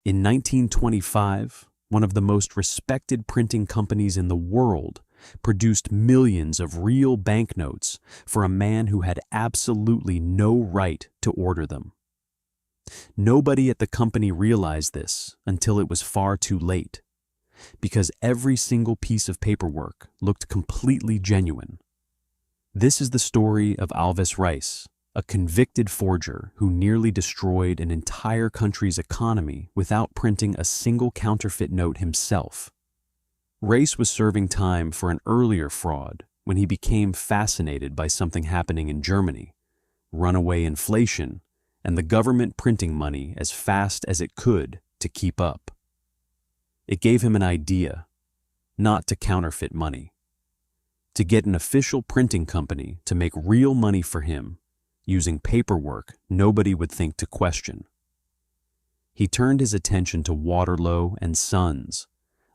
In 1925, one of the most respected printing companies in the world produced millions of real banknotes for a man who had absolutely no right to order them. Nobody at the company realized this until it was far too late, because every single piece of paperwork looked completely genuine. This is the story of Alves Reis, a convicted forger who nearly destroyed an entire country's economy without printing a single counterfeit note himself. Reis was serving time for an earlier fraud when he became fascinated by something happening in Germany: runaway inflation and the government printing money as fast as it could to keep up. It gave him an idea: not to counterfeit money, to get an official printing company to make real money for him using paperwork nobody would think to question. He turned his attention to Waterloo and Sons,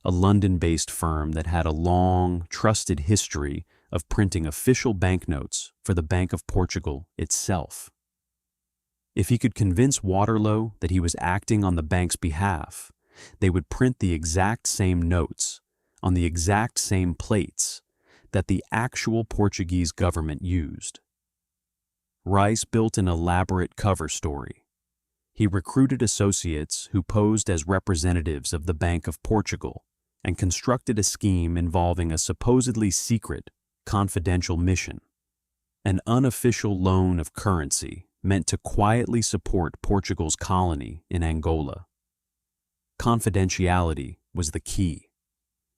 a London-based firm that had a long, trusted history of printing official banknotes for the Bank of Portugal itself. If he could convince Waterloo that he was acting on the bank's behalf, they would print the exact same notes on the exact same plates that the actual Portuguese government used. Reis built an elaborate cover story. He recruited associates who posed as representatives of the Bank of Portugal and constructed a scheme involving a supposedly secret, confidential mission: an unofficial loan of currency meant to quietly support Portugal's colony in Angola. Confidentiality was the key.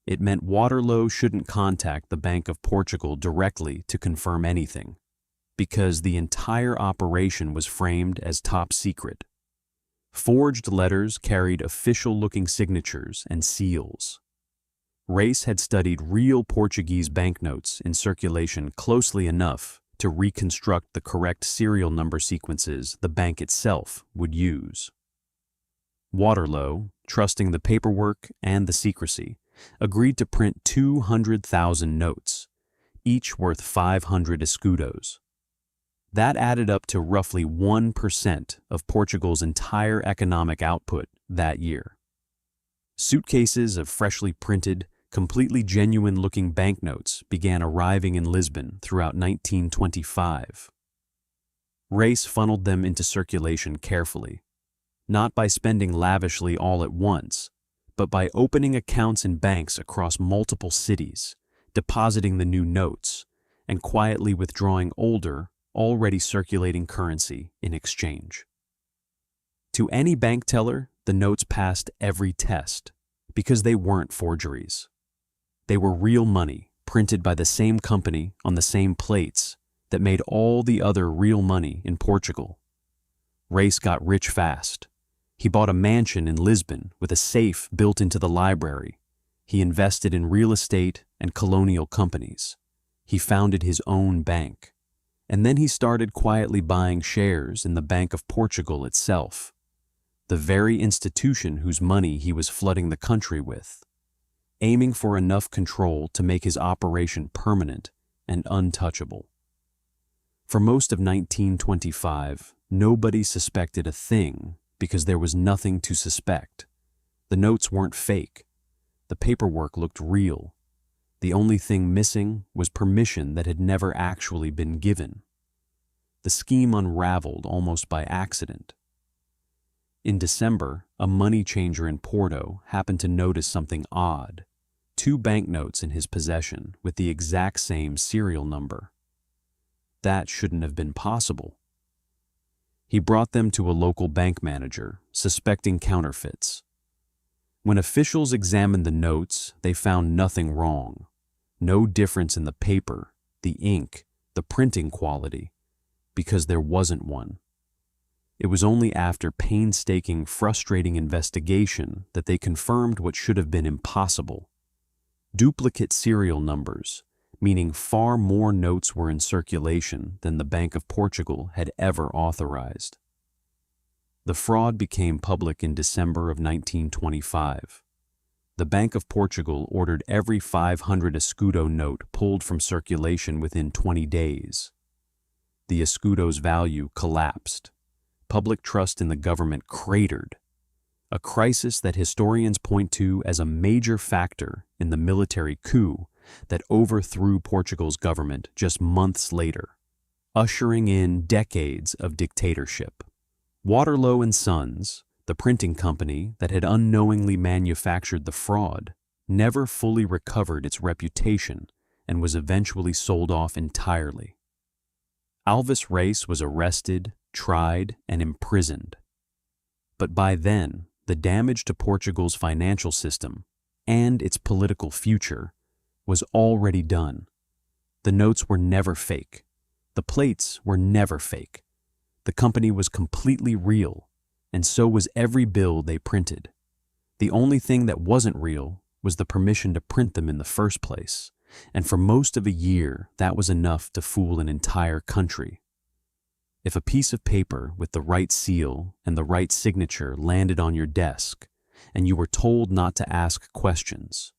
It meant Waterloo shouldn't contact the Bank of Portugal directly to confirm anything, because the entire operation was framed as top secret. Forged letters carried official-looking signatures and seals. Reis had studied real Portuguese banknotes in circulation closely enough to reconstruct the correct serial number sequences the bank itself would use. Waterloo, trusting the paperwork and the secrecy, agreed to print 200,000 notes, each worth 500 escudos. That added up to roughly 1% of Portugal's entire economic output that year. Suitcases of freshly printed, completely genuine-looking banknotes began arriving in Lisbon throughout 1925. Reis funneled them into circulation carefully, not by spending lavishly all at once, but by opening accounts in banks across multiple cities, depositing the new notes, and quietly withdrawing older, already circulating currency in exchange. To any bank teller, the notes passed every test because they weren't forgeries. They were real money printed by the same company on the same plates that made all the other real money in Portugal. Reis got rich fast. He bought a mansion in Lisbon with a safe built into the library. He invested in real estate and colonial companies. He founded his own bank. And then he started quietly buying shares in the Bank of Portugal itself, the very institution whose money he was flooding the country with, aiming for enough control to make his operation permanent and untouchable. For most of 1925, nobody suspected a thing because there was nothing to suspect. The notes weren't fake. The paperwork looked real. The only thing missing was permission that had never actually been given. The scheme unraveled almost by accident. In December, a money changer in Porto happened to notice something odd: 2 banknotes in his possession with the exact same serial number. That shouldn't have been possible. He brought them to a local bank manager, suspecting counterfeits. When officials examined the notes, they found nothing wrong. No difference in the paper, the ink, the printing quality, because there wasn't one. It was only after painstaking, frustrating investigation that they confirmed what should have been impossible: duplicate serial numbers, meaning far more notes were in circulation than the Bank of Portugal had ever authorized. The fraud became public in December of 1925. The Bank of Portugal ordered every 500 escudo note pulled from circulation within 20 days. The escudo's value collapsed. Public trust in the government cratered. a crisis that historians point to as a major factor in the military coup that overthrew Portugal's government just months later, ushering in decades of dictatorship. Waterloo and Sons, the printing company that had unknowingly manufactured the fraud, never fully recovered its reputation and was eventually sold off entirely. Alves Reis was arrested, tried, and imprisoned. But by then, the damage to Portugal's financial system and its political future was already done. The notes were never fake. The plates were never fake. The company was completely real, and so was every bill they printed. The only thing that wasn't real was the permission to print them in the first place, and for most of a year, that was enough to fool an entire country. If a piece of paper with the right seal and the right signature landed on your desk, and you were told not to ask questions,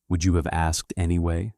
would you have asked anyway?